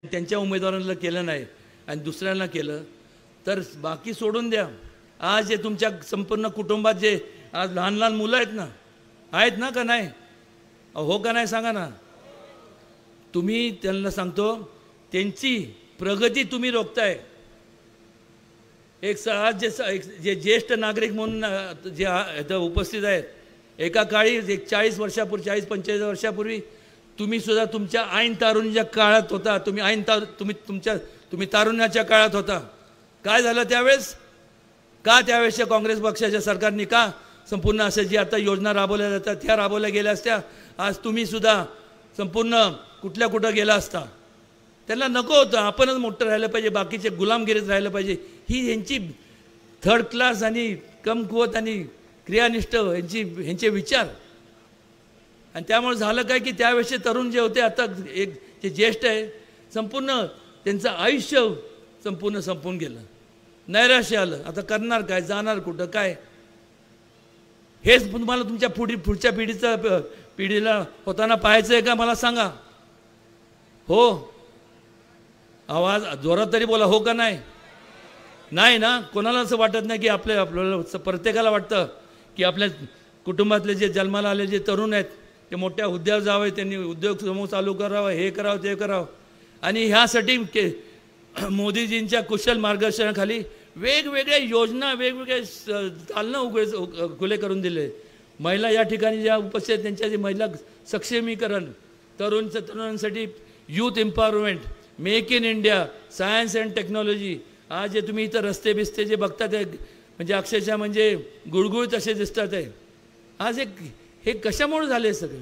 त्यांच्या उमेदवारांना केलं नाही आणि दुसऱ्यांना केलं तर बाकी सोडून द्या। आज जे तुमच्या संपूर्ण कुटुंबात जे आज लहान लहान मुलं आहेत ना का नाही? हो का नाही सांगा ना? तुम्ही त्यांना सांगतो त्यांची प्रगती तुम्ही रोखताय। एक आज जे ज्येष्ठ नागरिक म्हणून जे इथं उपस्थित आहेत, एका काळी एक 40 वर्षापूर्वी 40-45 वर्षापूर्वी तुम्ही सुद्धा तुमच्या ऐन तारुण्याच्या काळात होता। तुम्ही तारुण्याच्या काळात होता। काय झालं त्यावेळेस? का त्यावेळेसच्या काँग्रेस पक्षाच्या सरकारने का संपूर्ण असं जी आता योजना राबवल्या जातात त्या राबवल्या गेल्या असत्या, आज तुम्ही सुद्धा संपूर्ण कुठं गेला असता। त्यांना नको होतं आपणच मोठं राहिलं पाहिजे, बाकीचे गुलामगिरीत राहिलं पाहिजे। ही यांची थर्ड क्लास आणि कमकुवत आणि क्रियानिष्ठ यांचे विचार। आणि त्यामुळे झालं काय की त्यावेळेसचे तरुण जे होते आता एक जे ज्येष्ठ आहे संपूर्ण त्यांचं आयुष्य संपून गेलं, नैराश्य आलं। आता करणार काय, जाणार कुठं काय? हेच तुम्हाला तुमच्या पुढच्या पिढीला होताना पाहायचं आहे का मला सांगा? हो, आवाज जोरात तरी बोला, हो का नाही? नाही ना? कोणाला असं वाटत नाही की आपल्याला प्रत्येकाला वाटतं की आपल्या कुटुंबातले जे जन्माला आले जे तरुण आहेत ते मोठ्या हुद्द्यावर जावे, त्यांनी उद्योग समूह चालू करावा, हे करावं ते करावं। आणि ह्यासाठी मोदीजींच्या कुशल मार्गदर्शनाखाली वेगवेगळ्या योजना वेगवेगळे चालणं खुले करून दिले। महिला या ठिकाणी ज्या उपस्थित आहेत त्यांच्या जे महिला सक्षमीकरण, तरुणांसाठी youth empowerment, make in India, science and technology. आज जे तुम्ही इथं रस्ते बिस्ते जे बघता ते म्हणजे अक्षरशः म्हणजे गुळगुळीत असे दिसतात आहे। आज हे कशामुळे झाले सगळे?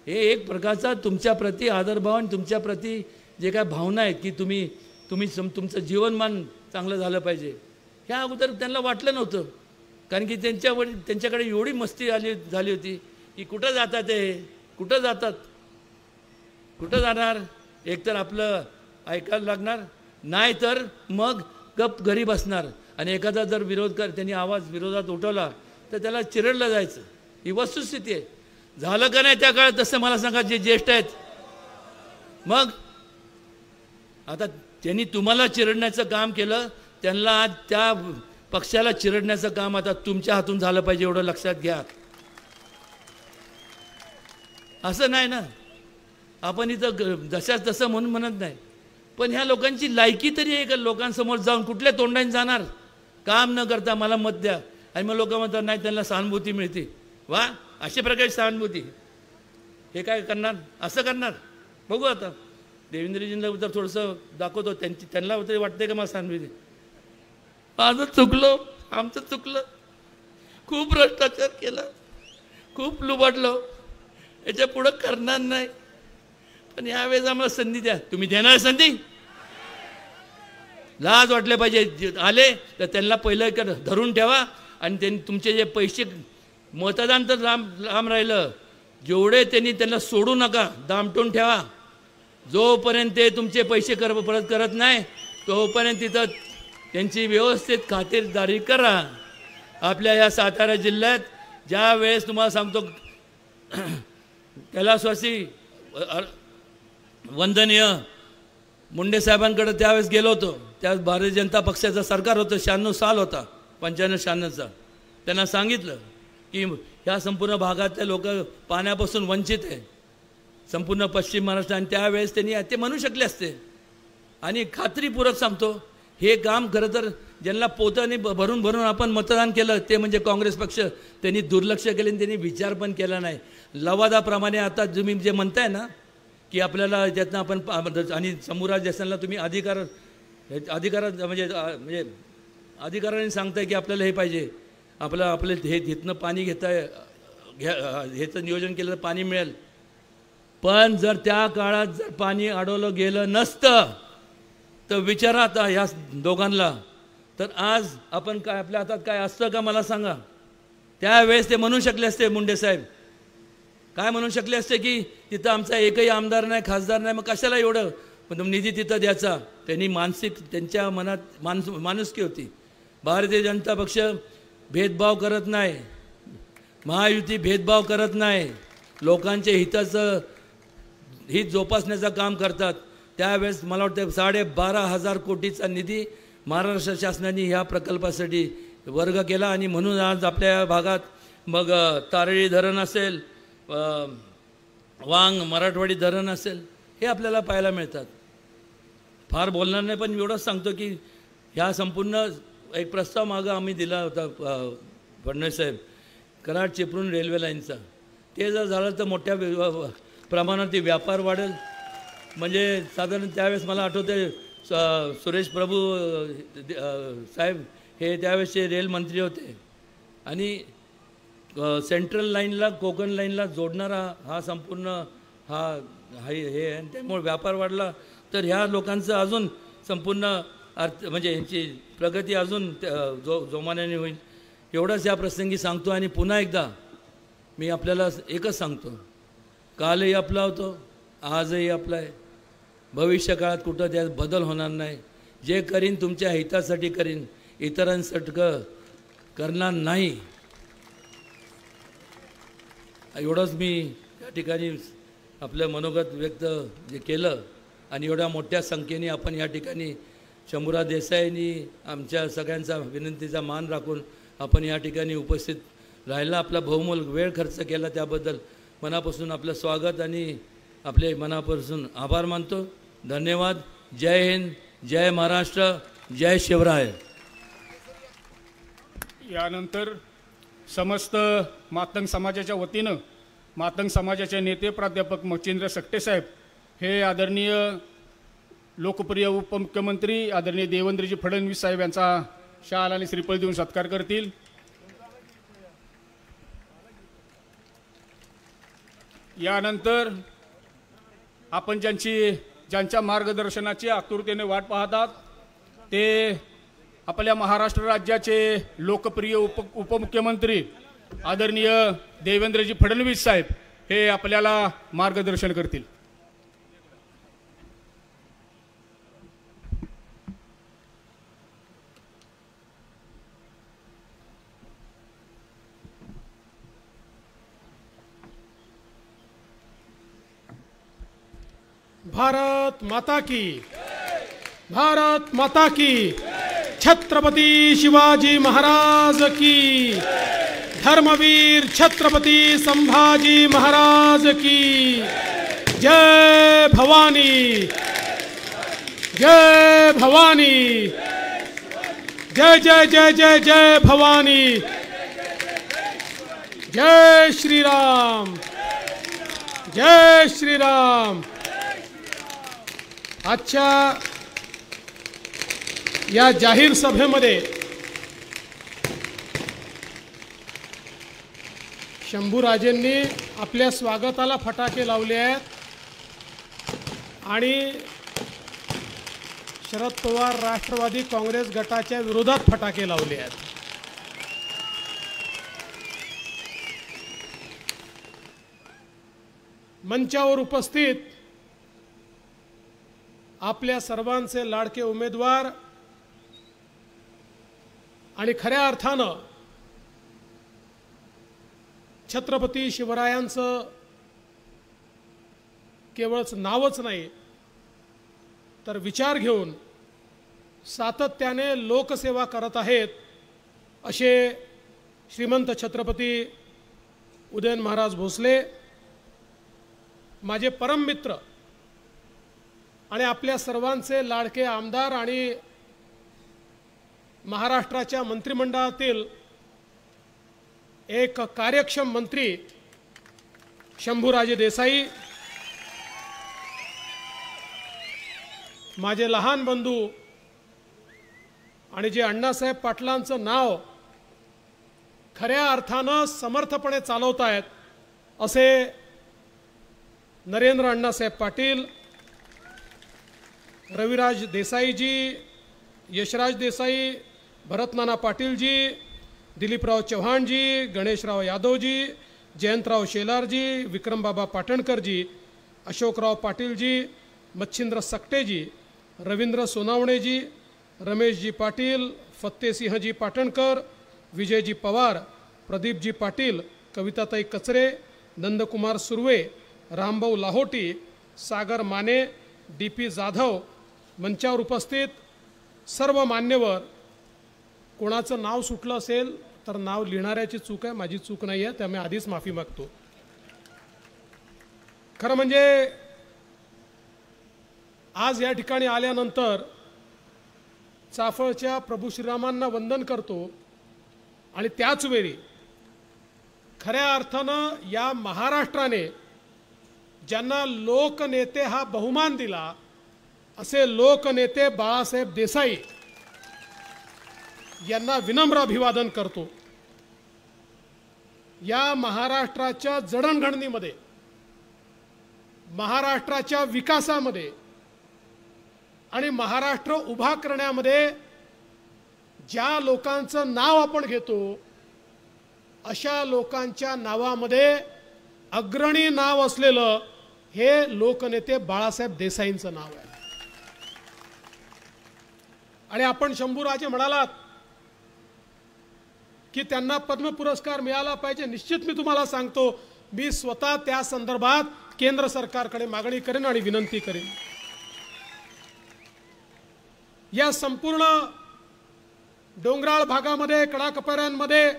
हे एक प्रकारचा तुमच्याप्रती आदरभाव आणि तुमच्याप्रती जे काय भावना आहेत की तुम्ही तुमचं जीवनमान चांगलं झालं पाहिजे, ह्या अगोदर त्यांना वाटलं नव्हतं। कारण की त्यांच्याकडे एवढी मस्ती झाली होती की कुठं जातात ते, कुठं जाणार? एकतर आपलं ऐकायला लागणार, नाही तर मग गप घरी बसणार। आणि एखादा जर त्यांनी आवाज विरोधात उठवला तर त्याला चिरडलं जायचं। ही वस्तुस्थिती आहे। झालं का नाही त्या काळात तसं मला सांगा जे ज्येष्ठ आहेत? मग आता त्यांनी तुम्हाला चिरडण्याचं काम केलं, त्यांना आज त्या पक्षाला चिरडण्याचं काम आता तुमच्या हातून झालं पाहिजे, एवढं लक्षात घ्या। असं नाही ना, आपण इथं जशाच तसं म्हणून म्हणत नाही, पण ह्या लोकांची लायकी तरी आहे का लोकांसमोर जाऊन कुठल्या तोंडाने जाणार? काम न करता मला मत द्या आणि मग लोक म्हणतात नाही त्यांना सहानुभूती मिळते। वा, अशा प्रकारची सहानुभूती हे काय करणार? असं करणार? बघू आता देवेंद्रजींना तर थोडंसं दाखवतो, त्यांना तरी वाटते का मला सहानुभूती? माझं चुकलं, आमचं चुकलं, खूप भ्रष्टाचार केला, खूप लुबाडलो, याच्या पुढं करणार नाही। पण यावेळेस आम्हाला संधी द्या। तुम्ही देणार संधी? लाज वाटले पाहिजे। आले तर त्यांना पहिलं धरून ठेवा आणि त्यांनी तुमचे जे पैसे मतदान तर लांब राहिलं, जेवढे त्यांना सोडू नका, दामटून ठेवा। जोपर्यंत ते तुमचे पैसे परत करत नाही तोपर्यंत तिथं त्यांची व्यवस्थित खातिरदारी करा। आपल्या या सातारा जिल्ह्यात ज्या वेळेस तुम्हाला सांगतो कैलासवासी वंदनीय मुंडे साहेबांकडे त्यावेळेस गेलो होतो, त्यावेळेस भारतीय जनता पक्षाचं सरकार होतं, 96 साल होता, 95-96चा। त्यांना सांगितलं की ह्या संपूर्ण भागातले लोक पाण्यापासून वंचित आहे, संपूर्ण पश्चिम महाराष्ट्र। आणि त्यावेळेस त्यांनी ते म्हणू शकले असते। आणि खात्रीपूर्वक सांगतो हे काम खरं तर ज्यांना पोताने भरून आपण मतदान केलं ते म्हणजे काँग्रेस पक्ष, त्यांनी दुर्लक्ष केले आणि त्यांनी विचार पण केला नाही। लवादाप्रमाणे आता तुम्ही जे म्हणताय ना की आपल्याला त्यातनं आपण आणि समोरा देशांना तुम्ही अधिकारात म्हणजे अधिकाराने सांगताय की आपल्याला हे पाहिजे, आपलं हे इथनं पाणी ह्याचं नियोजन केलं तर पाणी मिळेल। पण जर त्या काळात जर पाणी अडवलं गेलं नसतं तर विचारा आता ह्या दोघांना, तर आज आपण काय आपल्या हातात काय असतं का मला सांगा? त्यावेळेस ते म्हणू शकले असते, मुंडे साहेब काय म्हणू शकले असते की तिथं आमचा एकही आमदार नाही, खासदार नाही, मग कशाला एवढं निधी तिथं द्यायचा? त्यांनी त्यांच्या मनात माणुसकी होती। भारतीय जनता पक्ष भेदभाव करत नाही, महायुती भेदभाव करत नाही, लोकांचे हित जोपासण्याचं काम करतात। त्यावेळेस मला वाटतं 12,500 कोटीचा निधी महाराष्ट्र शासनाने ह्या प्रकल्पासाठी वर्ग केला आणि म्हणून आज आपल्या भागात मग तारळी धरण असेल, वांग मराठवाडी धरण असेल, हे आपल्याला पाहायला मिळतात. फार बोलणार नाही, पण एवढंच सांगतो की ह्या संपूर्ण एक प्रस्ताव मागं आम्ही दिला होता फडणवीस साहेब, कराड चिपळूण रेल्वे लाईनचा. ते जर झालं तर मोठ्या प्रमाणात ते व्यापार वाढेल. म्हणजे साधारण त्यावेळेस मला आठवते सुरेश प्रभू साहेब हे त्यावेळेसचे रेल मंत्री होते आणि सेंट्रल लाईनला कोकण लाईनला जोडणारा हा संपूर्ण हे आहे. त्यामुळे व्यापार वाढला तर ह्या लोकांचं अजून संपूर्ण म्हणजे यांची प्रगती अजून जोमान्याने होईल. एवढंच या प्रसंगी सांगतो आणि पुन्हा एकदा मी आपल्याला एकच सांगतो, कालही आपला होतो, आजही आपला आहे, भविष्य काळात कुठं त्यात बदल होणार नाही. जे करीन तुमच्या हितासाठी करीन, इतरांसाठी करणार नाही. एवढंच मी या ठिकाणी आपलं मनोगत व्यक्त जे केलं आणि एवढ्या मोठ्या संख्येने आपण या ठिकाणी शंभूराज देसाईंनी आमच्या सगळ्यांचा विनंतीचा मान राखून आपण या ठिकाणी उपस्थित राहायला आपला बहुमोल वेळ खर्च केला त्याबद्दल मनापासून आपलं स्वागत आणि आपले मनापासून आभार मानतो. धन्यवाद. जय हिंद, जय महाराष्ट्र, जय शिवराय. यानंतर समस्त मातंग समाजाच्या वतीनं मातंग समाजाचे नेते प्राध्यापक मच्छिंद्र सकटे साहेब हे आदरणीय लोकप्रिय उपमुख्यमंत्री आदरणीय देवेंद्रजी फडणवीस साहेब यांचा शाल आणि श्रीफळ देऊन सत्कार करतील. यानंतर आपण ज्यांच्या मार्गदर्शनाची आतुरतेने वाट पाहतात ते आपल्या महाराष्ट्र राज्याचे लोकप्रिय उपमुख्यमंत्री आदरणीय देवेंद्रजी फडणवीस साहेब हे आपल्याला मार्गदर्शन करतील. भारत माता की, भारत माता की, छत्रपती शिवाजी महाराज की, धर्मवीर छत्रपती संभाजी महाराज की. जय भवानी, जय भवानी, जय जय जय जय जय भवानी. जय श्रीराम, जय श्रीराम. आजच्या या जाहीर सभेमध्ये शंभूराजेंनी आपल्या स्वागताला फटाके लावले आहेत आणि शरद पवार राष्ट्रवादी काँग्रेस गटाच्या विरोधात फटाके लावले आहेत. मंचावर उपस्थित आपल्या सर्वांचे लाडके उमेदवार आणि खऱ्या अर्थानं छत्रपती शिवरायांचं केवळ नावच नाही तर विचार घेऊन सातत्याने लोकसेवा करत आहेत असे श्रीमंत छत्रपती उदयन महाराज भोसले माझे परम मित्र आणि आपल्या सर्वांचे लाडके आमदार आणि महाराष्ट्राच्या मंत्रिमंडळातील एक कार्यक्षम मंत्री शंभूराजे देसाई, माझे लहान बंधू आणि जे अण्णासाहेब पाटलांचं नाव खऱ्या अर्थानं समर्थपणे चालवत आहेत असे नरेंद्र अण्णासाहेब पाटील, रविराज देसाईजी, यशराज देसाई, भरतनाना पाटीलजी, दिलीपराव चव्हाणजी, गणेशराव यादवजी, जयंतराव शेलारजी, विक्रमबाबा पाटणकरजी, अशोकराव पाटीलजी, मच्छिंद्र सकटेजी, रवींद्र सोनावणेजी, रमेशजी पाटील, फत्तेसिंहजी पाटणकर, विजयजी पवार, प्रदीपजी पाटील, कविताताई कचरे, नंदकुमार सुर्वे, रामभाऊ लाहोटी, सागर माने, DP जाधव, मंचावर उपस्थित सर्व मान्यवर, कोणाचं नाव सुटलं असेल तर नाव लिहिणाऱ्याची चूक आहे, माझी चूक नाही आहे, त्यामुळे आधीच माफी मागतो. खरं म्हणजे आज या ठिकाणी आल्यानंतर चाफळच्या प्रभू श्रीरामांना वंदन करतो आणि त्याच वेळी खऱ्या अर्थानं या महाराष्ट्राने ज्यांना लोकनेते हा बहुमान दिला असे लोकनेते बाळासाहेब देसाई यांना विनम्र अभिवादन करतो. या महाराष्ट्राच्या जडणघडणीमध्ये, महाराष्ट्राच्या विकासामध्ये आणि महाराष्ट्र उभा करण्यामध्ये ज्या लोकांचं नाव आपण घेतो अशा लोकांच्या नावामध्ये अग्रणी नाव असलेलं हे लोकनेते बाळासाहेब देसाईंचं नाव आहे. आणि आपण शंभूराजे म्हणालात की त्यांना पद्म पुरस्कार मिळाला पाहिजे. निश्चित मी तुम्हाला सांगतो, मी स्वतः त्या संदर्भात केंद्र सरकारकडे मागणी करेन आणि विनंती करेन. या संपूर्ण डोंगराळ भागामध्ये, कडाकपाऱ्यांमध्ये,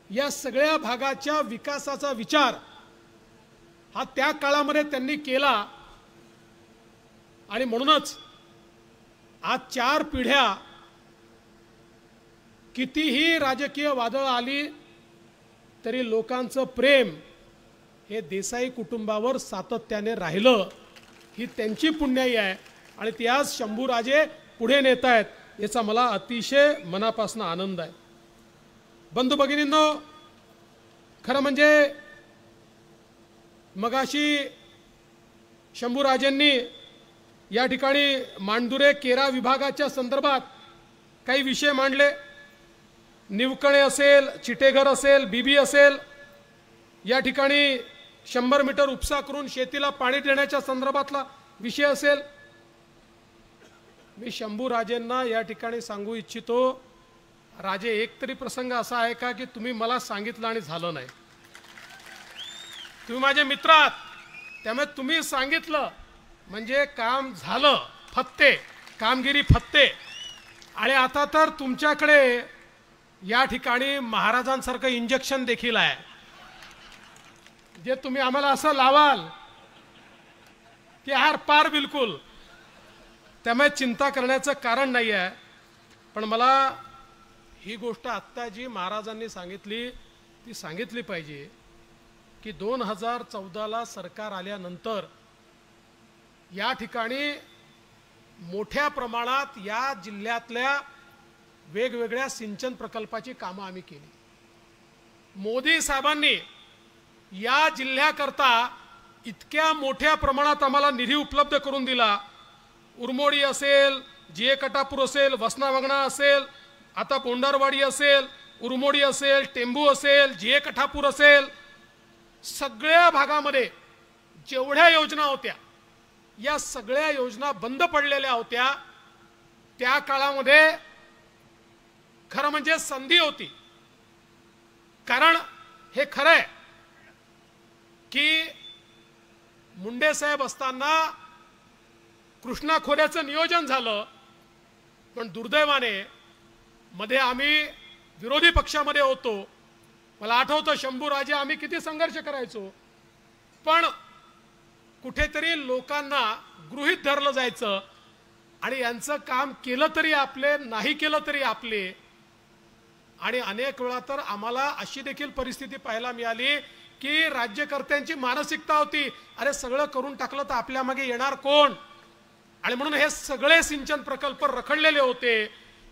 या सगळ्या भागाच्या विकासाचा विचार हा त्या काळामध्ये त्यांनी केला आणि म्हणूनच आज 4 पिढ्या कितीही राजकीय वादळ आली तरी लोकांचं प्रेम हे देसाई कुटुंबावर सातत्याने राहिलं. ही त्यांची पुण्याई आहे आणि ती आज शंभूराजे पुढे नेत आहेत, याचा मला अतिशय मनापासून आनंद आहे. बंधू भगिनींनो, खरं म्हणजे मगाशी शंभूराजेंनी या ठिकाणी मांडुरे केरा विभागाच्या संदर्भात काही विषय मांडले. निवकणे असेल, चिटेघर असेल, बीबी असेल, या ठिकाणी 100 मीटर उपसा करून शेतीला पाणी देण्याच्या संदर्भातला विषय असेल. मी शंभूराजेंना या ठिकाणी सांगू इच्छितो, राजे, एक तरी प्रसंग असा आहे का की तुम्ही मला सांगितलं आणि झालं नाही? तुम्ही माझे मित्र आहात, त्यामुळे तुम्ही सांगितलं म्हणजे काम झालं, फत्ते, कामगिरी फत्ते. आणि आता तर तुमच्याकडे या ठिकाणी महाराजांसारखं इंजेक्शन देखील आहे, जे तुम्ही आम्हाला असं लावाल की आर पार बिलकुल. त्यामुळे चिंता करण्याचं कारण नाही आहे. पण मला ही गोष्ट आत्ता जी महाराजांनी सांगितली ती सांगितली पाहिजे की 2014ला सरकार आल्यानंतर या ठिकाणी मोठ्या प्रमाणात या जिल्ह्यातल्या वेगवेगळ्या सिंचन प्रकल्पाची कामं आम्ही केली. मोदी साहेबांनी या जिल्ह्याकरता इतक्या मोठ्या प्रमाणात आम्हाला निधी उपलब्ध करून दिला. उरमोडी असेल, जीए कटापूर असेल, वसना वगणा असेल, आता बोंडारवाडी असेल, उरमोडी असेल, टेंबू असेल, जीए कठापूर असेल, सगळ्या भागामध्ये जेवढ्या योजना होत्या या सगळ्या योजना बंद पडलेल्या होत्या. त्या काळामध्ये खरं म्हणजे संधी होती. कारण हे खरं आहे की मुंडे साहेब असताना कृष्णा खोऱ्याचं नियोजन झालं, पण दुर्दैवाने मध्ये आम्ही विरोधी पक्षामध्ये होतो. मला आठवतं शंभूराजे आम्ही किती संघर्ष करायचो, पण कुठेतरी लोकांना गृहीत धरलं जायचं आणि यांचं काम केलं तरी आपले, नाही केलं तरी आपले. आणि अनेक वेळा तर आम्हाला अशी देखील परिस्थिती पाहायला मिळाली की राज्यकर्त्यांची मानसिकता होती, अरे सगळं करून टाकलं तर आपल्या मागे येणार कोण. आणि म्हणून हे सगळे सिंचन प्रकल्प रखडलेले होते.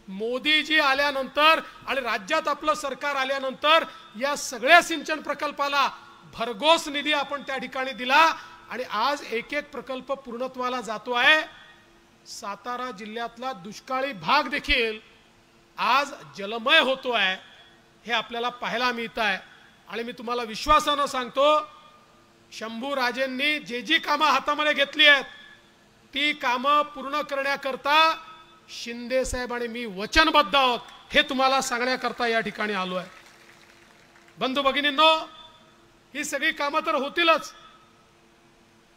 मोदीजी आल्यानंतर आणि राज्यात आपलं सरकार आल्यानंतर या सगळ्या सिंचन प्रकल्पाला भरघोस निधी आपण त्या ठिकाणी दिला आणि आज एक एक प्रकल्प पूर्णत्वाला जातो आहे. सातारा जिल्ह्यातला दुष्काळी भाग देखील आज जलमय होतो आहे, हे आपल्याला पाहायला मिळत आहे. आणि मी तुम्हाला विश्वासानं सांगतो, शंभूराजेंनी जी कामं हातामध्ये घेतली आहेत ती कामं पूर्ण करण्याकरता शिंदे साहेब आणि मी वचनबद्ध आहोत, हे तुम्हाला सांगण्याकरता या ठिकाणी आलो आहे. बंधू भगिनींनो, ही सगळी कामं तर होतीलच,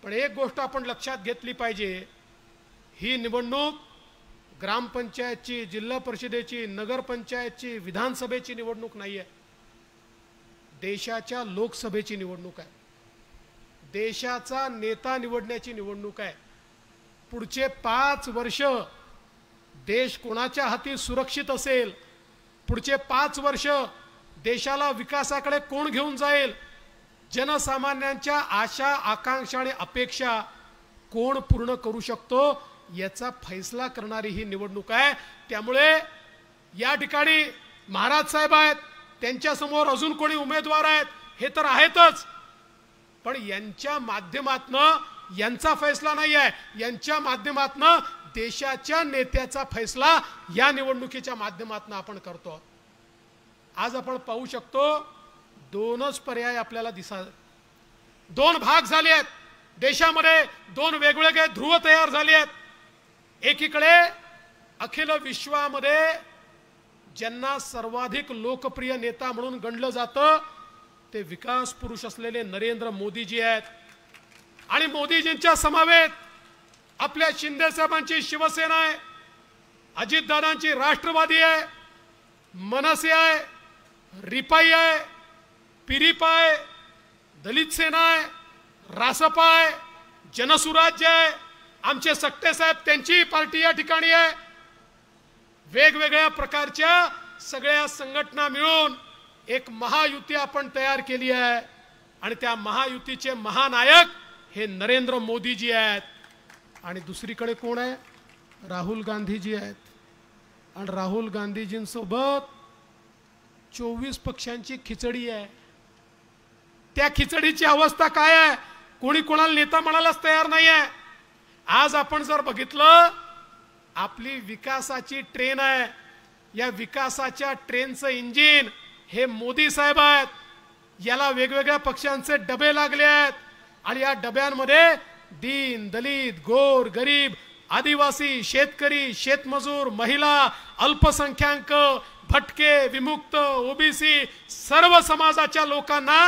पण एक गोष्ट आपण लक्षात घेतली पाहिजे, ही निवडणूक ग्रामपंचायतची, जिल्हा परिषदेची, नगरपंचायतची, विधानसभेची निवडणूक नाही आहे. देशाच्या लोकसभेची निवडणूक आहे. देशाचा नेता निवडण्याची निवडणूक आहे. पुढचे 5 वर्ष देश कोणाच्या हाती सुरक्षित असेल, पुढचे 5 वर्ष देशाला विकासाकडे कोण घेऊन जाईल, जनसामान्यांच्या आशा आकांक्षा आणि अपेक्षा कोण पूर्ण करू शकतो, याचा फैसला करणारी ही निवडणूक आहे. त्यामुळे या ठिकाणी महाराज साहेब आहेत, त्यांच्या समोर अजून कोणी उमेदवार आहेत हे तर आहेतच, पण यांच्या माध्यमातनं यांचा फैसला नाही आहे, यांच्या माध्यमातनं देशाच्या नेत्याचा फैसला या निवडणुकीच्या माध्यमातनं आपण करतो. आज आपण पाहू शकतो 2च पर्याय आपल्याला दिसतात. 2 भाग झाले आहेत देशामध्ये, 2 वेगवेगळे ध्रुव तयार झाले आहेत. एकीकडे अखिल विश्वामध्ये ज्यांना सर्वाधिक लोकप्रिय नेता म्हणून गणलं जातं ते विकास पुरुष असलेले नरेंद्र मोदीजी आहेत. आणि मोदीजींच्या समवेत आपल्या शिंदे साहेबांची शिवसेना आहे, अजितदादांची राष्ट्रवादी आहे, मनसे आहे, रिपाई आहे, पिरिपा आहे, दलित सेना आहे, रासपा आहे, जनसुराज्य आहे, आमचे सक्ते साहेब त्यांची पार्टी या ठिकाणी आहे. वेगवेगळ्या प्रकारच्या सगळ्या संघटना मिळून एक महायुती आपण तयार केली आहे. आणि त्या महायुतीचे महानायक हे नरेंद्र मोदीजी आहेत. आणि दुसरीकडे कोण आहे? राहुल गांधीजी आहेत. आणि राहुल गांधीजींसोबत 24 पक्षांची खिचडी आहे. त्या खिचडीची अवस्था काय आहे? कोणी कोणाला नेता म्हणायलाच तयार नाही आहे. आज आपण जर बघितलं, आपली विकासाची ट्रेन आहे, या विकासाच्या ट्रेनचं इंजिन हे मोदी साहेब आहेत. याला वेगवेगळ्या पक्षांचे डबे लागले आहेत. आणि या डब्यांमध्ये दीन, दलित, गोर, गरीब, आदिवासी, शेतकरी, शेतमजूर, महिला, अल्पसंख्याक, भटके, विमुक्त, ओबीसी सर्व समाजाच्या लोकांना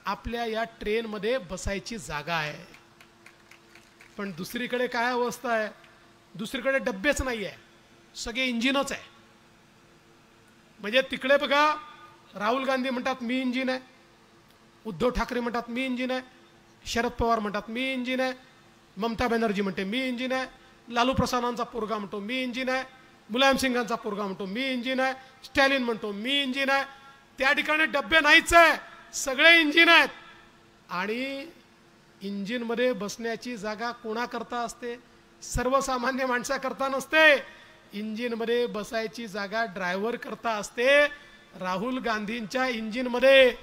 आपल्या या ट्रेन मध्ये बसायची जागा आहे. पण दुसरीकडे काय अवस्था आहे? दुसरीकडे डब्बेच नाही आहे, सगळे इंजिनच आहे. म्हणजे तिकडे बघा, राहुल गांधी म्हणतात मी इंजिन आहे, उद्धव ठाकरे म्हणतात मी इंजिन आहे, शरद पवार म्हणतात मी इंजिन आहे, ममता बॅनर्जी म्हणते मी इंजिन आहे, लालू प्रसादांचा पोरगा म्हणतो मी इंजिन आहे, मुलायम सिंगांचा पोरगा म्हणतो मी इंजिन आहे, स्टॅलिन म्हणतो मी इंजिन आहे. त्या ठिकाणी डब्बे नाहीच आहे, सगळे इंजिन आहेत. आणि इंजिन मध्ये बसण्याची जागा कोणाकरता असते? सर्वसामान्य माणसाकरता नसते. इंजिन मध्ये बसायची जागा ड्रायव्हर करता असते. राहुल गांधींच्या इंजिन मध्ये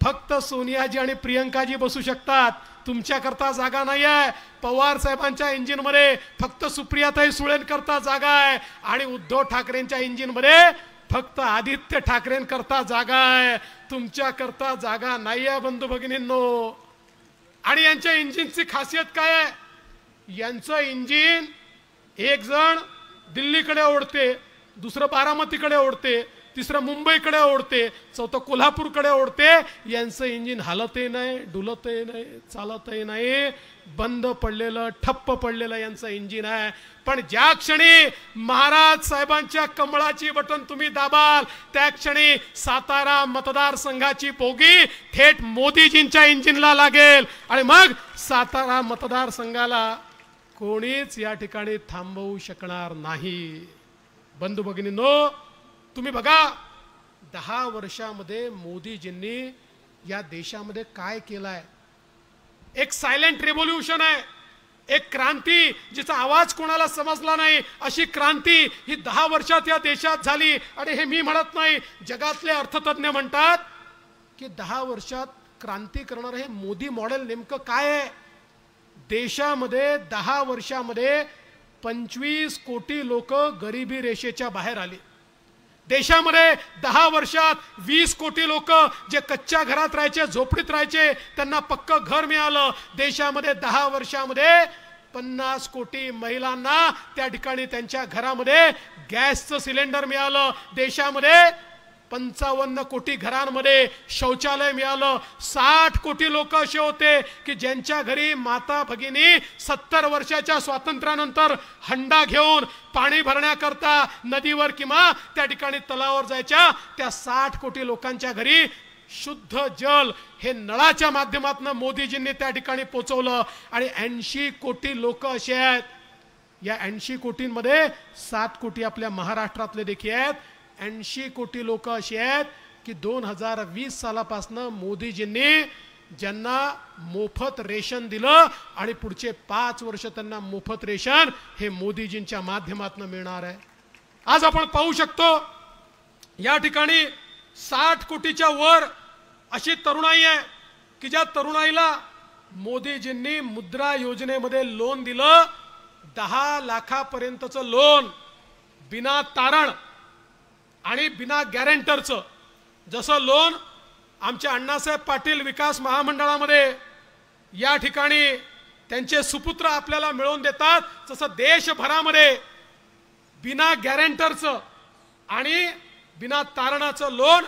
फक्त सोनियाजी आणि प्रियंकाजी बसू शकतात, तुमच्याकरता जागा नाही आहे. पवार साहेबांच्या इंजिन मध्ये फक्त सुप्रियाताई सुळेन करता जागा आहे. आणि उद्धव ठाकरेंच्या इंजिन मध्ये फक्त आदित्य ठाकरेंकरता जागा आहे, तुमच्याकरता जागा नाही आहे बंधू भगिनींनो. आणि यांच्या इंजिनची खासियत काय आहे? यांचं इंजिन एक जण दिल्लीकडे ओढते, दुसरं बारामतीकडे ओढते, तिसरं मुंबईकडे ओढते, चौथं कोल्हापूरकडे ओढते. यांचं इंजिन हलतही नाही, डुलतही नाही, चालतही नाही, बंद पडलेलं, ठप्प पडलेलं यांचं इंजिन आहे. पण ज्या क्षणी महाराज साहेबांच्या कमळाची बटन तुम्ही दाबाल, त्या क्षणी सातारा मतदारसंघाची बोगी थेट मोदीजींच्या इंजिनला लागेल. आणि मग सातारा मतदारसंघाला कोणीच या ठिकाणी थांबवू शकणार नाही. बंधू भगिनींनो, तुम्ही बघा 10 वर्षामध्ये मोदीजींनी या देशामध्ये काय केलंय. एक सायलेंट रेव्होल्यूशन आहे, एक क्रांती जिचा आवाज कोणाला समजला नाही अशी क्रांती ही 10 वर्षात या देशात झाली. आणि हे मी म्हणत नाही, जगातले अर्थतज्ञ म्हणतात की 10 वर्षात क्रांती करणारं हे मोदी मॉडेल नेमकं काय आहे. देशामध्ये 10 वर्षामध्ये 25 कोटी लोक गरिबी रेषेच्या बाहेर आले. देशामध्ये 10 वर्षात 20 कोटी लोक जे कच्च्या घरात राहायचे, झोपडीत राहायचे, त्यांना पक्क घर मिळालं. देशामध्ये 10 वर्षामध्ये 50 कोटी महिलांना त्या ठिकाणी त्यांच्या घरामध्ये गॅसचं सिलेंडर मिळालं. देशामध्ये 55 कोटी घरांमध्ये शौचालय मिळालं. 60 कोटी लोक असे होते की ज्यांच्या घरी माता भगिनी 70 वर्षाच्या स्वातंत्र्यानंतर हंडा घेऊन पाणी भरण्याकरता नदीवर किंवा त्या ठिकाणी तलावावर जायच्या. त्या 60 कोटी लोकांच्या घरी शुद्ध जल हे नळाच्या माध्यमातून मोदीजींनी त्या ठिकाणी पोहोचवलं. आणि 80 कोटी लोक असे आहेत. या 80 कोटींमध्ये 7 कोटी आपल्या महाराष्ट्रातले देखील आहेत. 80 कोटी लोक असे आहेत की 2020 सालापासून मोदीजींनी ज्यांना मोफत रेशन दिलं आणि पुढचे 5 वर्ष त्यांना मोफत रेशन हे मोदीजींच्या माध्यमातून मिळणार आहे. आज आपण पाहू शकतो या ठिकाणी 60 कोटीच्या वर अशी तरुणाई आहे की ज्या तरुणाईला मोदीजींनी मुद्रा योजनेमध्ये लोन दिलं. 10 लाखापर्यंतचं लोन बिना तारण आणि बिना गॅरेंटरचं. जसं लोन आमच्या अण्णासाहेब पाटील विकास महामंडळामध्ये या ठिकाणी त्यांचे सुपुत्र आपल्याला मिळवून देतात, तसं देशभरामध्ये बिना गॅरेंटरचं आणि बिना तारणाचं लोन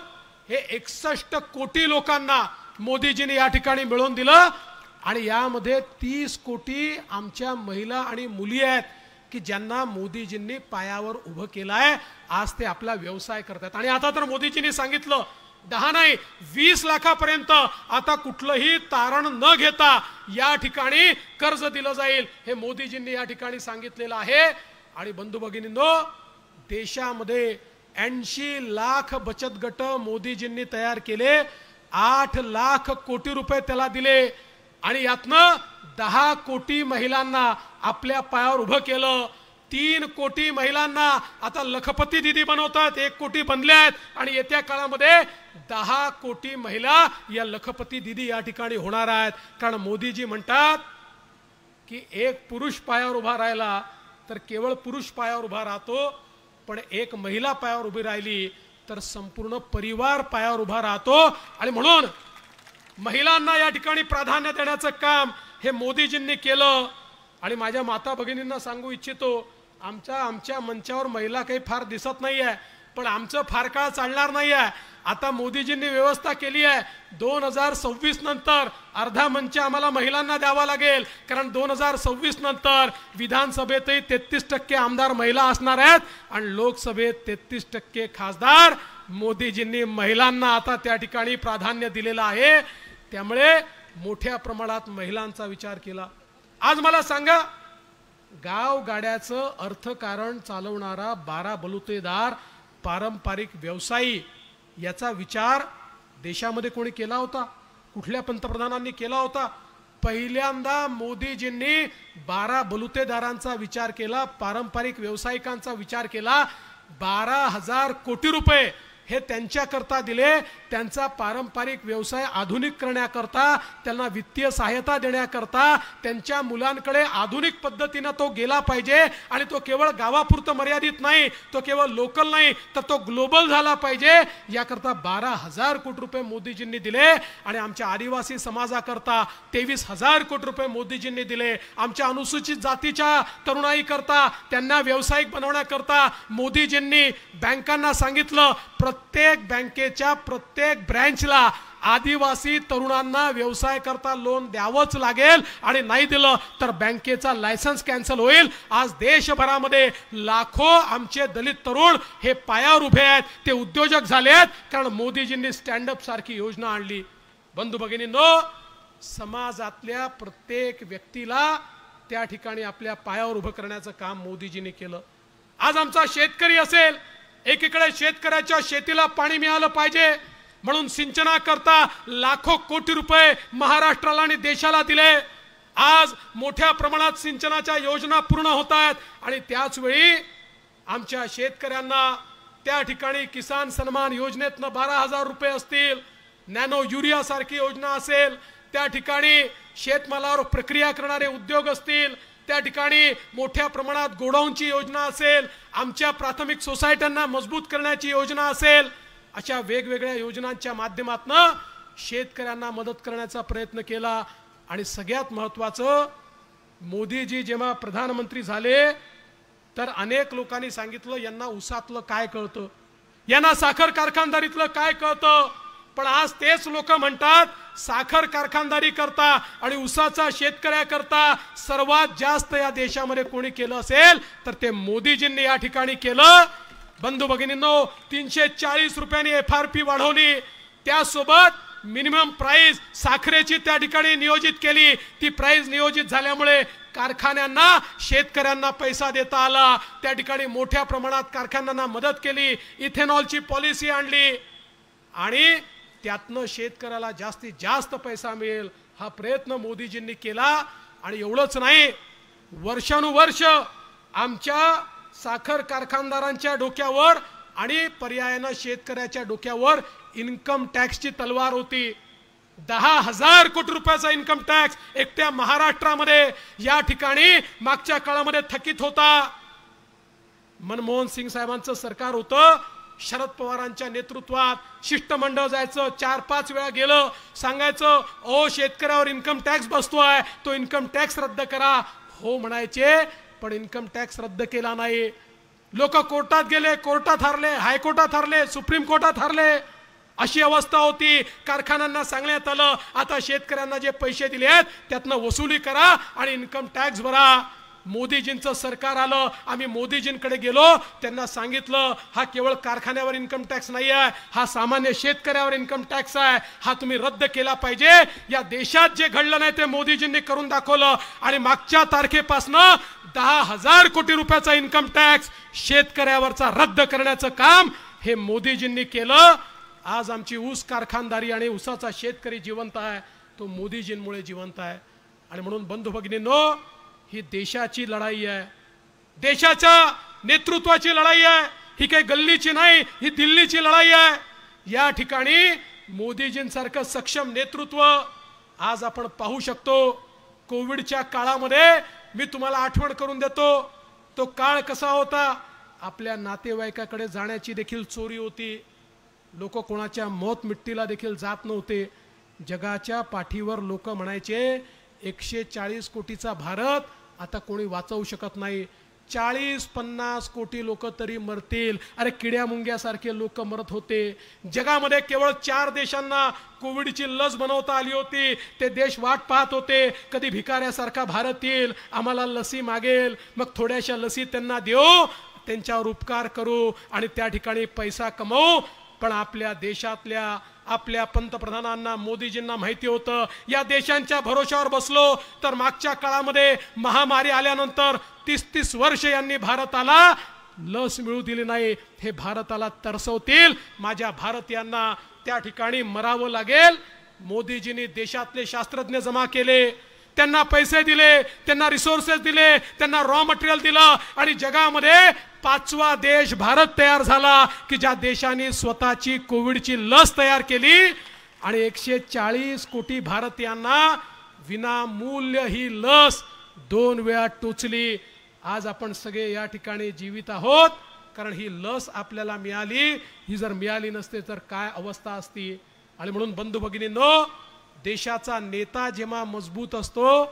हे 61 कोटी लोकांना मोदीजींनी या ठिकाणी मिळवून दिलं. आणि यामध्ये 30 कोटी आमच्या महिला आणि मुली आहेत की ज्यांना मोदीजींनी पायावर उभं केलं आहे. आज ते आपला व्यवसाय करतात. आणि आता तर मोदीजींनी सांगितलं 10 नाही 20 लाखापर्यंत आता कुठलंही तारण न घेता या ठिकाणी कर्ज दिलं जाईल, हे मोदीजींनी या ठिकाणी सांगितलेलं आहे. आणि बंधू भगिनींनो, देशामध्ये 80 लाख बचत गट मोदीजींनी तयार केले. 8 लाख कोटी रुपये त्याला दिले. आणि यातनं 10 कोटी महिलांना आपल्या पायावर उभं केलं. 3 कोटी महिलांना आता लखपती दीदी बनवतात. 1 कोटी बनल्या आहेत. आणि येत्या काळामध्ये 10 कोटी महिला या लखपती दीदी या ठिकाणी होणार आहेत. कारण मोदीजी म्हणतात की एक पुरुष पायावर उभा राहिला तर केवळ पुरुष पायावर उभा राहतो, पण एक महिला पायावर उभी राहिली तर संपूर्ण परिवार पायावर उभा राहतो. आणि म्हणून महिलांना या ठिकाणी प्राधान्य देण्याचं काम हे मोदीजींनी केलं. आणि माझ्या माता भगिनींना सांगू इच्छितो, आमच्या मंचावर महिला काही फार दिसत नाहीये, पण आमचं फार काळ चालणार नाहीये. आता मोदीजींनी व्यवस्था केली आहे. 2026 नंतर अर्धा मंच आम्हाला महिलांना द्यावा लागेल, कारण 2026 नंतर विधानसभेतही 33% आमदार महिला असणार आहेत आणि लोकसभेत 33% खासदार. मोदीजींनी महिलांना आता त्या ठिकाणी प्राधान्य दिलेलं आहे. त्यामुळे मोठ्या प्रमाणात महिलांचा विचार केला. आज मला सांगा, गावगाड्याचं अर्थकारण चालवणारा 12 बलुतेदार पारंपरिक व्यवसायी याचा विचार देशामध्ये कोणी केला होता? कुठल्या पंतप्रधानांनी केला होता? पहिल्यांदा मोदीजींनी 12 बलुतेदारांचा विचार केला, पारंपरिक व्यावसायिकांचा विचार केला. 12,000 कोटी रुपये हे त्यांच्याकरता दिले. त्यांचा पारंपरिक व्यवसाय आधुनिक करण्याकरता, त्यांना वित्तीय सहायता देण्याकरता, त्यांच्या मुलांकडे आधुनिक पद्धतीने तो गेला पाहिजे. आणि तो केवळ गावापुरतं मर्यादित नाही, तो केवळ लोकल नाही, तर तो ग्लोबल झाला पाहिजे. याकरता 12,000 कोटी रुपये मोदीजींनी दिले. आणि आमच्या आदिवासी समाजाकरता 23,000 कोटी रुपये मोदीजींनी दिले. आमच्या अनुसूचित जातीच्या तरुणाईकरता, त्यांना व्यावसायिक बनवण्याकरता मोदीजींनी बँकांना सांगितलं प्रत्येक बँकेच्या प्रत्येक ब्रँचला आदिवासी तरुणांना व्यवसाय करता लोन द्यावंच लागेल. आणि नाही दिलं तर बँकेचा लायसन्स कॅन्सल होईल. आज देशभरामध्ये लाखो आमचे दलित तरुण हे पायावर उभे आहेत, ते उद्योजक झाले आहेत, कारण मोदीजींनी स्टँडअप सारखी योजना आणली. बंधू भगिनींनो, समाजातल्या प्रत्येक व्यक्तीला त्या ठिकाणी आपल्या पायावर उभं करण्याचं काम मोदीजींनी केलं. आज आमचा शेतकरी असेल, एकीकडे शेतकऱ्याच्या शेतीला पाणी मिळालं पाहिजे म्हणून सिंचनाकरता लाखो कोटी रुपये महाराष्ट्राला आणि देशाला दिले. आज मोठ्या प्रमाणात सिंचनाच्या योजना पूर्ण होत आहेत. आणि त्याच वेळी आमच्या शेतकऱ्यांना त्या ठिकाणी किसान सन्मान योजनेतनं 12,000 रुपये असतील, नॅनो युरिया सारखी योजना असेल, त्या ठिकाणी शेतमालावर प्रक्रिया करणारे उद्योग असतील, त्या ठिकाणी मोठ्या प्रमाणात गोडाऊनची योजना असेल, आमच्या प्राथमिक सोसायट्यांना मजबूत करण्याची योजना असेल, अशा वेगवेगळ्या योजनांच्या माध्यमातून शेतकऱ्यांना मदत करण्याचा प्रयत्न केला. आणि सगळ्यात महत्त्वाचं, मोदीजी जेव्हा प्रधानमंत्री झाले तर अनेक लोकांनी सांगितलं यांना उसातलं काय कळतं. यांना साखर कारखानदारीतलं काय कळतं? पण आज तेच लोक म्हणतात साखर कारखानदारी करता आणि ऊसाचा शेतकऱ्याकरता सर्वात जास्त या देशामध्ये कोणी केलं असेल तर ते मोदीजींनी या ठिकाणी केलं. बंधू भगिनींनो, 340 रुपयांनी FRP वाढवली, त्यासोबत मिनिमम प्राइस साखरेची त्या ठिकाणी नियोजित केली. ती प्राइस नियोजित झाल्यामुळे कारखान्यांना शेतकऱ्यांना पैसा देता आला. त्या ठिकाणी मोठ्या प्रमाणात कारखान्यांना मदत केली. इथेनॉलची पॉलिसी आणली आणि त्यातनं शेतकऱ्याला जास्तीत जास्त पैसा मिळेल हा प्रयत्न मोदीजींनी केला. आणि एवढंच नाही, वर्षानुवर्ष आमच्या साखर कारखानदारांच्या डोक्यावर आणि पर्यायानं शेतकऱ्याच्या डोक्यावर इन्कम टॅक्सची तलवार होती. 10,000 कोटी रुपयाचा इन्कम टॅक्स एकट्या महाराष्ट्रामध्ये या ठिकाणी मागच्या काळामध्ये थकीत होता. मनमोहन सिंग साहेबांचं सरकार होतं, शरद पवारांच्या नेतृत्वात शिष्टमंडळ जायचं, 4-5 वेळा गेलं, सांगायचं ओ शेतकऱ्यावर इन्कम टॅक्स बसतोय, तो इन्कम टॅक्स रद्द करा. हो म्हणायचे, पण इन्कम टॅक्स रद्द केला नाही. लोक कोर्टात गेले, कोर्टात हारले, हायकोर्टात हारले, सुप्रीम कोर्टात हारले. अशी अवस्था होती. कारखान्यांना सांगण्यात आलं आता शेतकऱ्यांना जे पैसे दिले आहेत त्यातनं वसुली करा आणि इन्कम टॅक्स भरा. मोदीजींचं सरकार आलं, आम्ही मोदीजींकडे गेलो, त्यांना सांगितलं हा केवळ कारखान्यावर इन्कम टॅक्स नाही आहे, हा सामान्य शेतकऱ्यावर इन्कम टॅक्स आहे, हा तुम्ही रद्द केला पाहिजे. या देशात जे घडलं नाही ते मोदीजींनी करून दाखवलं आणि मागच्या तारखेपासनं 10,000 कोटी रुपयाचा इन्कम टॅक्स शेतकऱ्यावरचा रद्द करण्याचं काम हे मोदीजींनी केलं. आज आमची ऊस कारखानदारी आणि ऊसाचा शेतकरी जिवंत आहे, तो मोदीजींमुळे जिवंत आहे. आणि म्हणून बंधू भगिनींनो, ही देशाची लढाई आहे, देशाच्या नेतृत्वाची लढाई आहे. ही काही गल्लीची नाही, ही दिल्लीची लढाई आहे. या ठिकाणी मोदीजींसारखं सक्षम नेतृत्व आज आपण पाहू शकतो. कोविडच्या काळामध्ये मी तुम्हाला आठवण करून देतो, तो काळ कसा होता. आपल्या नातेवाईकाकडे जाण्याची देखील चोरी होती. लोक कोणाच्या मौत मिट्टीला देखील जात नव्हते. जगाच्या पाठीवर लोक म्हणायचे 140 कोटीचा भारत आता कोणी वाचवू शकत नाही. 40-50 कोटी लोक तरी मरतील. अरे किड्या मुंग्यासारखे लोक मरत होते. जगामध्ये केवळ 4 देशांना कोविडची लस बनवता आली होती. ते देश वाट पाहत होते कधी भिकाऱ्यासारखा भारत येईल, आम्हाला लसी मागेल, मग थोड्याशा लसी त्यांना देऊ, त्यांच्यावर उपकार करू आणि त्या ठिकाणी पैसा कमवू. पण आपल्या देशातल्या आपल्या पंतप्रधानांना मोदीजींना माहिती होतं या देशांच्या भरोशावर बसलो तर मागच्या काळामध्ये महामारी आल्यानंतर 30-30 वर्ष यांनी भारताला लस मिळू दिली नाही. हे भारताला तरसवतील. माझ्या भारतीयांना त्या ठिकाणी मरावं लागेल. मोदीजींनी देशातले शास्त्रज्ञ जमा केले, त्यांना पैसे दिले, त्यांना रिसोर्सेस दिले, त्यांना रॉ मटेरियल दिलं आणि जगामध्ये 5वा देश भारत तयार झाला की ज्या देशाने स्वतःची कोविडची लस तयार केली आणि 140 कोटी भारतीयांना विनामूल्य ही लस 2 वेळा टोचली. आज आपण सगळे या ठिकाणी जीवित आहोत कारण ही लस आपल्याला मिळाली. ही जर मिळाली नसते तर काय अवस्था असती. आणि म्हणून बंधू भगिनींनो, देशाचा नेता जेव्हा मजबूत असतो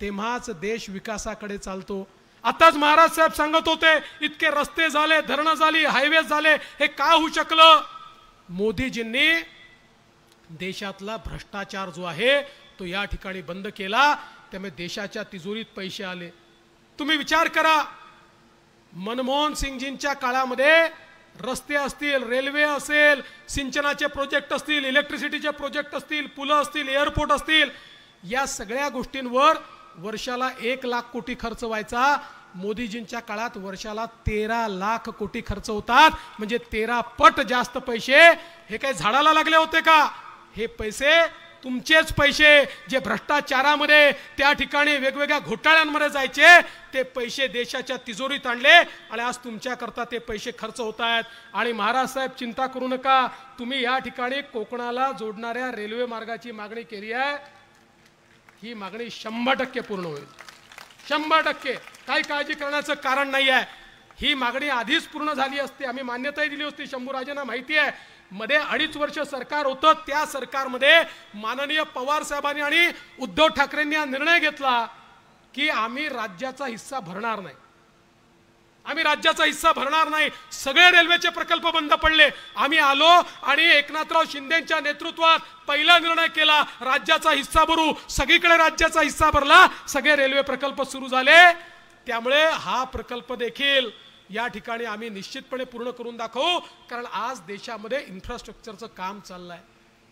तेव्हाच देश विकासाकडे चालतो. आताच महाराज साहेब सांगत होते इतके रस्ते झाले, धरणं झाली, हायवे झाले, हे का होऊ शकलं. मोदीजींनी देशातला भ्रष्टाचार जो आहे तो या ठिकाणी बंद केला, त्यामुळे देशाच्या तिजोरीत पैसे आले. तुम्ही विचार करा, मनमोहन सिंगजींच्या काळामध्ये रस्ते असतील, रेल्वे असेल, सिंचनाचे प्रोजेक्ट असतील, इलेक्ट्रिसिटीचे प्रोजेक्ट असतील, पुलं असतील, एअरपोर्ट असतील, या सगळ्या गोष्टींवर वर्षाला 1 लाख कोटी खर्च व्हायचा. मोदीजींच्या काळात वर्षाला 13 लाख कोटी खर्च होतात. म्हणजे 13 पट जास्त पैसे. हे काही झाडाला लागले होते का? हे पैसे तुमचेच पैसे जे भ्रष्टाचारामध्ये त्या ठिकाणी वेगवेगळ्या घोटाळ्यांमध्ये जायचे, ते पैसे देशाच्या तिजोरीत आणले आणि आज तुमच्याकरता ते पैसे खर्च होत आहेत. आणि महाराज साहेब चिंता करू नका, तुम्ही या ठिकाणी कोकणाला जोडणाऱ्या रेल्वे मार्गाची मागणी केली आहे, ही मागणी 100% पूर्ण होईल. 100%. काही काळजी करण्याचं कारण नाही आहे. ही मागणी आधीच पूर्ण झाली असती, आम्ही मान्यताही दिली होती. शंभूराजेंना माहिती आहे, मध्ये 2.5 वर्ष सरकार होतं, त्या सरकारमध्ये माननीय पवार साहेबांनी आणि उद्धव ठाकरेंनी हा निर्णय घेतला की आम्ही राज्याचा हिस्सा भरणार नाही. आम्ही राज्याचा हिस्सा भरणार नाही, सगळे रेल्वेचे प्रकल्प बंद पडले. आम्ही आलो आणि एकनाथराव शिंदेच्या नेतृत्वात पहिला निर्णय केला, राज्याचा हिस्सा भरू. सगळीकडे राज्याचा हिस्सा भरला, सगळे रेल्वे प्रकल्प सुरू झाले. त्यामुळे हा प्रकल्प देखील या ठिकाणी आम्ही निश्चितपणे पूर्ण करून दाखवू, कारण आज देशामध्ये इन्फ्रास्ट्रक्चरचं काम चाललंय.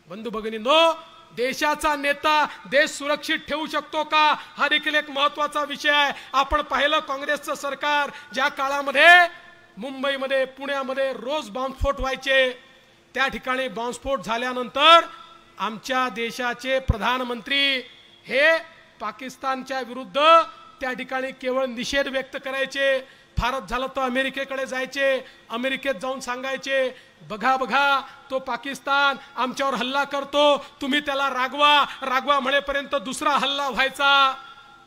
बंधू भगिनींनो, देशाचा नेता देश सुरक्षित ठेवू शकतो का, हा देखील एक महत्वाचा विषय आहे. आपण पाहिलं काँग्रेसचं सरकार ज्या काळामध्ये मुंबईमध्ये पुण्यामध्ये रोज बॉम्बस्फोट व्हायचे, त्या ठिकाणी बॉम्बस्फोट झाल्यानंतर आमच्या देशाचे प्रधानमंत्री हे पाकिस्तानच्या विरुद्ध त्या ठिकाणी केवळ निषेध व्यक्त करायचे. फारच झालं तर अमेरिकेकडे जायचे, अमेरिकेत जाऊन सांगायचे, बघा बघा तो पाकिस्तान आमच्यावर हल्ला करतो, तुम्ही त्याला रागवा. रागवा म्हणेपर्यंत दुसरा हल्ला व्हायचा.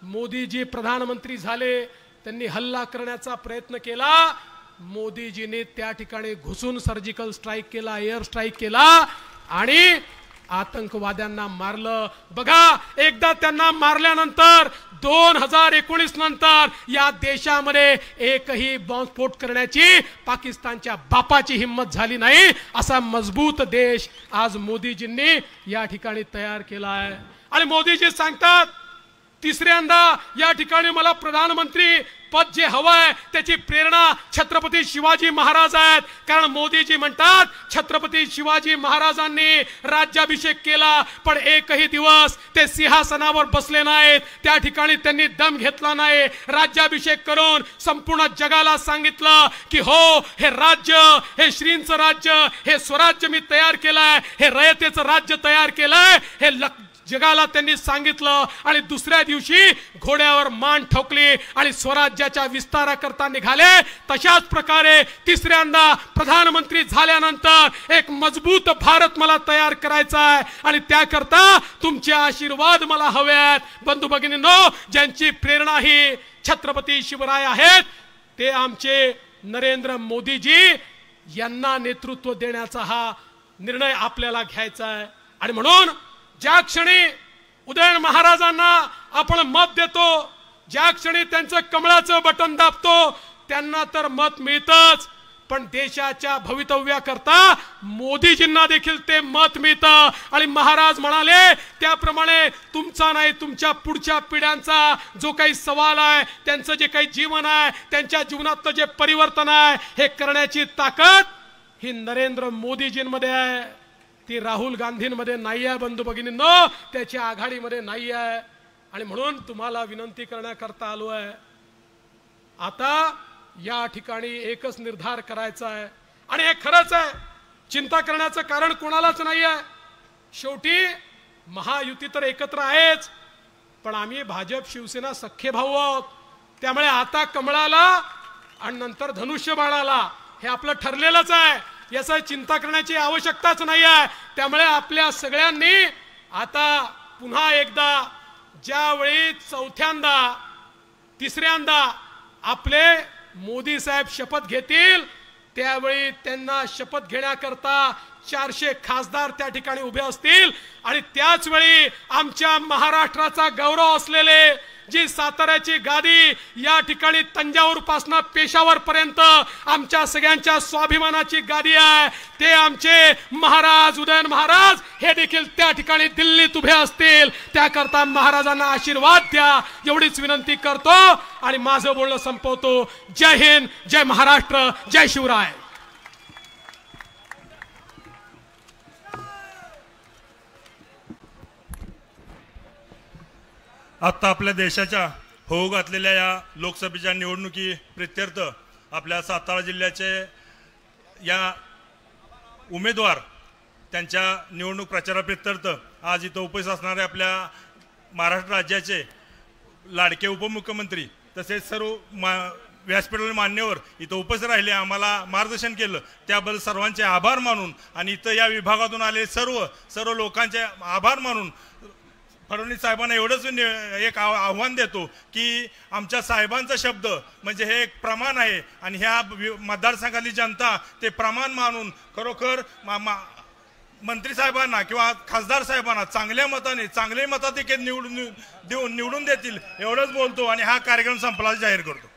मोदीजी प्रधानमंत्री झाले, त्यांनी हल्ला करण्याचा प्रयत्न केला. मोदीजीने त्या ठिकाणी घुसून सर्जिकल स्ट्राईक केला, एअर स्ट्राईक केला आणि आतंकवाद्यांना मारलं. बघा, एकदा त्यांना मारल्यानंतर 2019 नंतर या देशामध्ये एकही बॉम्बस्फोट करण्याची पाकिस्तानच्या बापाची हिंमत झाली नाही. असा मजबूत देश आज मोदीजींनी या ठिकाणी तयार केला आहे. आणि मोदीजी सांगतात, तिसऱ्यांदा या ठिकाणी मला प्रधानमंत्री पद जे हवंय त्याची प्रेरणा छत्रपती शिवाजी महाराज आहेत. कारण मोदीजी म्हणतात, छत्रपती शिवाजी महाराजांनी राज्याभिषेक केला, पण एकही दिवस ते सिंहासनावर बसले नाहीत. त्या ठिकाणी त्यांनी दम घेतला नाही. राज्याभिषेक करून संपूर्ण जगाला सांगितलं की हो, हे राज्य, हे श्रींचं राज्य, हे स्वराज्य मी तयार केलंय, हे रयतेचं राज्य तयार केलंय, हे जगाला त्यांनी सांगितलं. आणि दुसऱ्या दिवशी घोड्यावर मान ठोकली आणि स्वराज्याच्या विस्ताराकरता निघाले. तशाच प्रकारे तिसऱ्यांदा प्रधानमंत्री झाल्यानंतर एक मजबूत भारत मला तयार करायचा आहे आणि त्याकरता तुमचे आशीर्वाद मला हवे आहेत. बंधू भगिनींनो, ज्यांची प्रेरणा ही छत्रपती शिवराय आहेत, ते आमचे नरेंद्र मोदीजी यांना नेतृत्व देण्याचा हा निर्णय आपल्याला घ्यायचा आहे. आणि म्हणून ज्या क्षणी उदयन महाराजांना आपण मत देतो, ज्या क्षणी त्यांचं कमळाचं बटन दाबतो, त्यांना तर मत मिळतच, पण देशाच्या भवितव्याकरता मोदीजींना देखील ते मत मिळतं. आणि महाराज म्हणाले त्याप्रमाणे तुमचा नाही, तुमच्या पुढच्या पिढ्यांचा जो काही सवाल आहे, त्यांचं जे काही जीवन आहे, त्यांच्या जीवनातलं जे परिवर्तन आहे, हे करण्याची ताकद ही नरेंद्र मोदीजींमध्ये आहे. ती राहुल गांधींमध्ये नाही आहे. बंधू भगिनींनो, त्याच्या आघाडीमध्ये नाही आहे. आणि म्हणून तुम्हाला विनंती करण्याकरता आलो आहे. आता या ठिकाणी एकच निर्धार करायचा आहे आणि हे खरंच आहे, चिंता करण्याचं कारण कोणालाच नाही आहे. शेवटी महायुती तर एकत्र आहेच, पण आम्ही भाजप शिवसेना सख्खे भाऊ आहोत. त्यामुळे आता कमळाला आणि नंतर धनुष्यबाणाला हे आपलं ठरलेलंच आहे. याचा चिंता करण्याची आवश्यकताच नाही आहे. त्यामुळे आपल्या सगळ्यांनी आता पुन्हा एकदा ज्यावेळी चौथ्यांदा तिसऱ्यांदा आपले मोदी साहेब शपथ घेतील, त्यावेळी त्यांना शपथ घेण्याकरता 400 खासदार त्या ठिकाणी उभे असतील. आणि त्याच वेळी आमच्या महाराष्ट्राचा गौरव असलेले जी साताऱ्याची गादी या ठिकाणी तंजावूर पासून पेशावर पर्यंत आमच्या सगळ्यांच्या स्वाभिमानाची गादी आहे, ते आमचे महाराज उदयन महाराज हे देखील त्या ठिकाणी दिल्लीत उभे असतील. त्याकरता महाराजांना आशीर्वाद द्या, एवढीच विनंती करतो आणि माझं बोलणं संपवतो. जय हिंद, जय महाराष्ट्र, जय शिवराय. आत्ता आपल्या देशाच्या होऊ घातलेल्या या लोकसभेच्या निवडणुकी प्रित्यर्थ आपल्या सातारा जिल्ह्याचे या उमेदवार त्यांच्या निवडणूक प्रचाराप्रित्यर्थ आज इथं उपस्थित असणारे आपल्या महाराष्ट्र राज्याचे लाडके उपमुख्यमंत्री तसेच सर्व व्यासपीठावरील मान्यवर इथं उपस्थित राहिले, आम्हाला मार्गदर्शन केलं, त्याबद्दल सर्वांचे आभार मानून आणि इथं या विभागातून आलेले सर्व लोकांचे आभार मानून फडणवीस साहेबांना एवढंच एक आव्हान देतो की आमच्या साहेबांचा शब्द म्हणजे हे एक प्रमाण आहे आणि ह्या मतदारसंघातली जनता ते प्रमाण मानून खरोखर मंत्री साहेबांना किंवा खासदार साहेबांना चांगले मताधिक्य निवडून देतील एवढंच बोलतो आणि हा कार्यक्रम संपला जाहीर करतो.